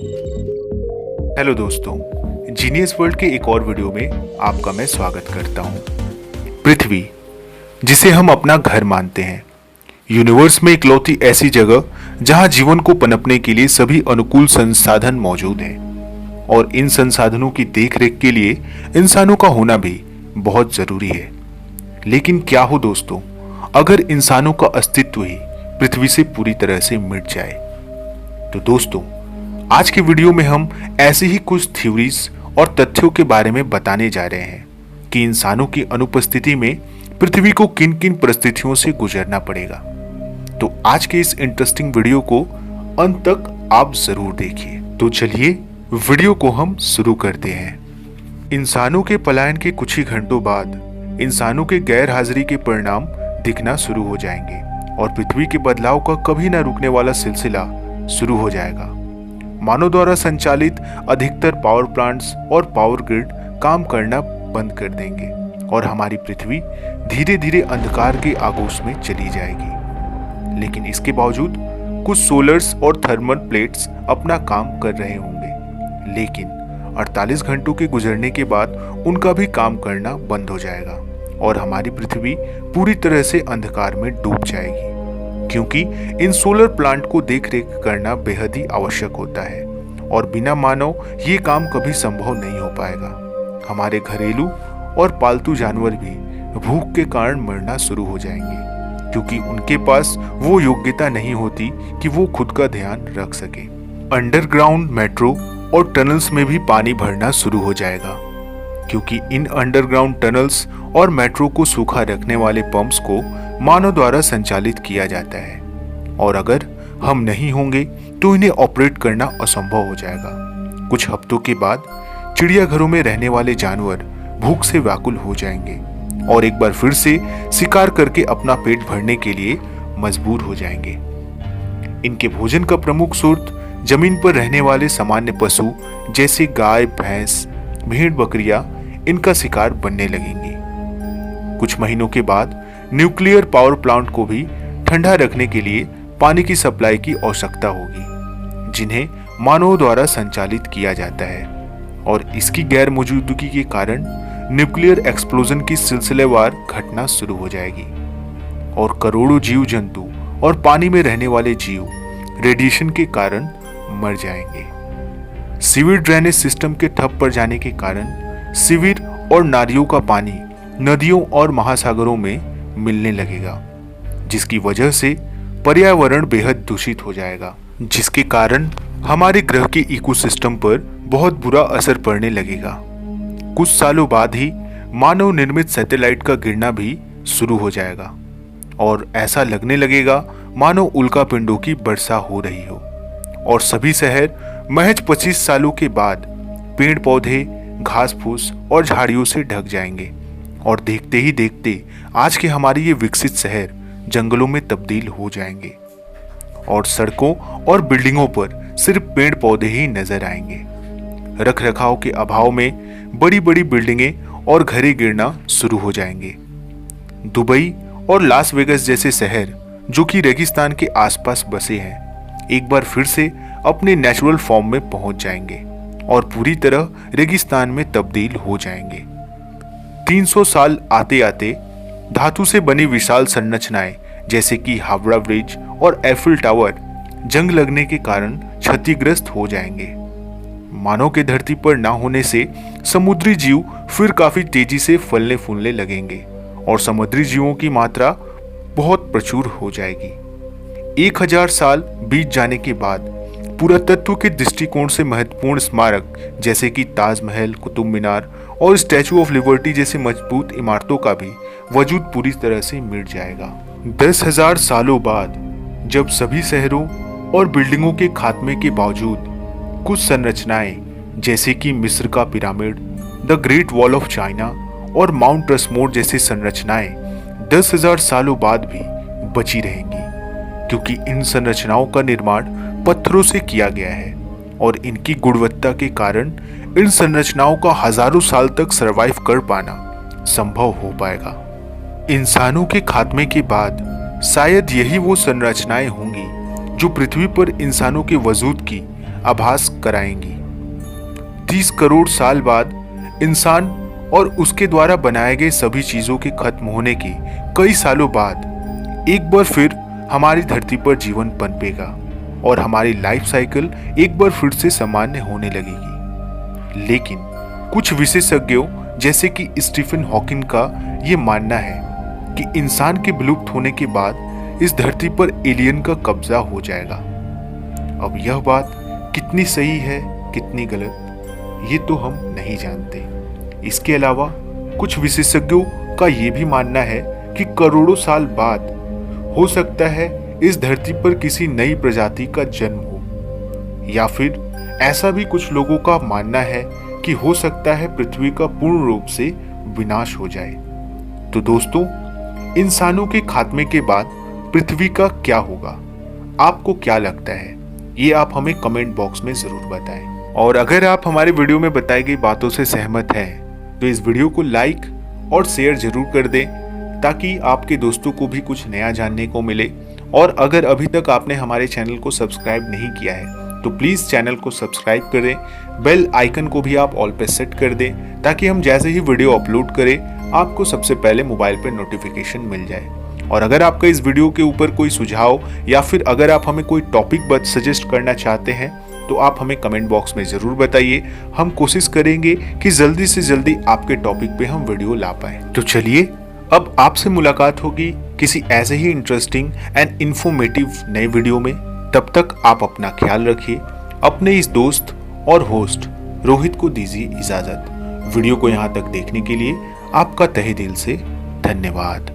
Hello दोस्तों, genius world के एक और वीडियो में आपका मैं स्वागत करता हूं। पृथ्वी, जिसे हम अपना घर मानते हैं, यूनिवर्स में इकलौती ऐसी जगह जहां जीवन को पनपने के लिए सभी अनुकूल संसाधन मौजूद हैं और इन संसाधनों की देखरेख के लिए इंसानों का होना भी बहुत जरूरी है। लेकिन क्या हो दोस्तों, अगर इंसानों का अस्तित्व ही पृथ्वी से पूरी तरह से मिट जाए? तो दोस्तों, आज के वीडियो में हम ऐसी ही कुछ थ्योरीज और तथ्यों के बारे में बताने जा रहे हैं कि इंसानों की अनुपस्थिति में पृथ्वी को किन किन परिस्थितियों से गुजरना पड़ेगा। तो आज के इस इंटरेस्टिंग वीडियो को अंत तक आप जरूर देखिए। तो चलिए वीडियो को हम शुरू करते हैं। इंसानों के पलायन के कुछ ही घंटों बाद इंसानों के गैर हाजिरी के परिणाम दिखना शुरू हो जाएंगे और पृथ्वी के बदलाव का कभी न रुकने वाला सिलसिला शुरू हो जाएगा। मानव द्वारा संचालित अधिकतर पावर प्लांट्स और पावर ग्रिड काम करना बंद कर देंगे और हमारी पृथ्वी धीरे धीरे अंधकार के आगोश में चली जाएगी। लेकिन इसके बावजूद कुछ सोलर्स और थर्मल प्लेट्स अपना काम कर रहे होंगे, लेकिन 48 घंटों के गुजरने के बाद उनका भी काम करना बंद हो जाएगा और हमारी पृथ्वी पूरी तरह से अंधकार में डूब जाएगी, क्योंकि इन सोलर प्लांट को देखरेख करना बेहद ही आवश्यक होता है और बिना मानव ये काम कभी संभव नहीं हो पाएगा। हमारे घरेलू और पालतू जानवर भी भूख के कारण मरना शुरू हो जाएंगे, क्योंकि उनके पास वो योग्यता नहीं होती कि वो खुद का ध्यान रख सके। अंडरग्राउंड मेट्रो और टनल्स में भी पानी भरना शुरू हो जाएगा, क्योंकि इन अंडरग्राउंड टनल्स और मेट्रो को सूखा रखने वाले पंप्स को मानव द्वारा संचालित किया जाता है और अगर हम नहीं होंगे तो इन्हें ऑपरेट करना असंभव हो जाएगा। कुछ हफ्तों के बाद चिड़ियाघरों में रहने वाले जानवर भूख से व्याकुल हो जाएंगे और एक बार फिर से शिकार करके अपना पेट भरने के लिए मजबूर हो जाएंगे। इनके भोजन का प्रमुख स्रोत जमीन पर रहने वाले सामान्य पशु जैसे गाय, भैंस, भेड़, बकरियां इनका शिकार बनने लगेंगी। कुछ महीनों के बाद न्यूक्लियर पावर प्लांट को भी ठंडा रखने के लिए पानी की सप्लाई की आवश्यकता होगी, जिन्हें मानवों द्वारा संचालित किया जाता है और इसकी गैर मौजूदगी के कारण न्यूक्लियर एक्सप्लोजन की सिलसिलेवार घटना शुरू हो जाएगी और करोड़ों जीव जंतु और पानी में रहने वाले जीव रेडिएशन के कारण मर जाएंगे। सीवर ड्रेनेज सिस्टम के ठप पड़ जाने के कारण सीवर और नालियों का पानी नदियों और महासागरों में मिलने लगेगा, जिसकी वजह से पर्यावरण बेहद दूषित हो जाएगा, जिसके कारण हमारे ग्रह के इकोसिस्टम पर बहुत बुरा असर पड़ने लगेगा। कुछ सालों बाद ही मानव निर्मित सैटेलाइट का गिरना भी शुरू हो जाएगा और ऐसा लगने लगेगा मानो उल्कापिंडों की वर्षा हो रही हो और सभी शहर महज 25 सालों के बाद पेड़ पौधे, घास फूस और झाड़ियों से ढक जाएंगे और देखते ही देखते आज के हमारे ये विकसित शहर जंगलों में तब्दील हो जाएंगे और सड़कों और बिल्डिंगों पर सिर्फ पेड़ पौधे ही नजर आएंगे। रख रखाव के अभाव में बड़ी बड़ी बिल्डिंगें और घरें गिरना शुरू हो जाएंगे। दुबई और लास वेगस जैसे शहर, जो कि रेगिस्तान के आसपास बसे हैं, एक बार फिर से अपने नेचुरल फॉर्म में पहुंच जाएंगे और पूरी तरह रेगिस्तान में तब्दील हो जाएंगे। 300 साल आते आते धातु से बनी विशाल संरचनाएं जैसे कि हावड़ा ब्रिज और एफिल टावर जंग लगने के कारण क्षतिग्रस्त हो जाएंगे। मानव के धरती पर ना होने से समुद्री जीव फिर काफी तेजी से फलने फूलने लगेंगे और समुद्री जीवों की मात्रा बहुत प्रचुर हो जाएगी। 1000 साल बीत जाने के बाद पुरातत्व के दृष्टिकोण से महत्वपूर्ण स्मारक जैसे कि ताजमहल, कुतुब मीनार और स्टैचू ऑफ लिबर्टी जैसे मजबूत इमारतों का भी वजूद पूरी तरह से मिट जाएगा। 10,000 सालों बाद जब सभी शहरों और बिल्डिंगों के खात्मे के बावजूद कुछ संरचनाएं जैसे कि मिस्र का pyramid, the great wall of China और माउंट रसमोर जैसी संरचनाएं 10,000 सालों बाद भी बची रहेंगी, क्योंकि इन संरचनाओं का निर्माण पत्थरों से किया गया है और इनकी गुणवत्ता के कारण इन संरचनाओं का हजारों साल तक सरवाइव कर पाना संभव हो पाएगा। इंसानों के खात्मे के बाद शायद यही वो संरचनाएं होंगी जो पृथ्वी पर इंसानों के वजूद की आभास कराएंगी। 30 करोड़ साल बाद इंसान और उसके द्वारा बनाए गए सभी चीजों के खत्म होने के कई सालों बाद एक बार फिर हमारी धरती पर जीवन पनपेगा और हमारी लाइफ साइकिल एक बार फिर से सामान्य होने लगेगी। लेकिन कुछ विशेषज्ञों जैसे कि स्टीफन हॉकिंग का ये मानना है कि इंसान के विलुप्त होने के बाद इस धरती पर एलियन का कब्जा हो जाएगा। अब यह बात कितनी सही है कितनी गलत ये तो हम नहीं जानते। इसके अलावा कुछ विशेषज्ञों का ये भी मानना है कि करोड़ों साल बाद हो सकता है इस धरती पर किसी नई प्रजाति का जन्म हो, या फिर ऐसा भी कुछ लोगों का मानना है कि हो सकता है पृथ्वी का पूर्ण रूप से विनाश हो जाए। तो दोस्तों, इंसानों के खात्मे के बाद पृथ्वी का क्या होगा, आपको क्या लगता है, ये आप हमें कमेंट बॉक्स में जरूर बताएं। और अगर आप हमारे वीडियो में बताई गई बातों से सहमत हैं तो इस वीडियो को लाइक और शेयर जरूर कर दें ताकि आपके दोस्तों को भी कुछ नया जानने को मिले। और अगर अभी तक आपने हमारे चैनल को सब्सक्राइब नहीं किया है तो प्लीज़ चैनल को सब्सक्राइब करें, बेल आइकन को भी आप ऑल पे सेट कर दें ताकि हम जैसे ही वीडियो अपलोड करें आपको सबसे पहले मोबाइल पर नोटिफिकेशन मिल जाए। और अगर आपका इस वीडियो के ऊपर कोई सुझाव या फिर अगर आप हमें कोई टॉपिक सजेस्ट करना चाहते हैं तो आप हमें कमेंट बॉक्स में ज़रूर बताइए। हम कोशिश करेंगे कि जल्दी से जल्दी आपके टॉपिक पे हम वीडियो ला पाए। तो चलिए अब आपसे मुलाकात होगी किसी ऐसे ही इंटरेस्टिंग एंड इंफॉर्मेटिव नए वीडियो में। तब तक आप अपना ख्याल रखिए। अपने इस दोस्त और होस्ट रोहित को दीजिए इजाज़त। वीडियो को यहाँ तक देखने के लिए आपका तहे दिल से धन्यवाद।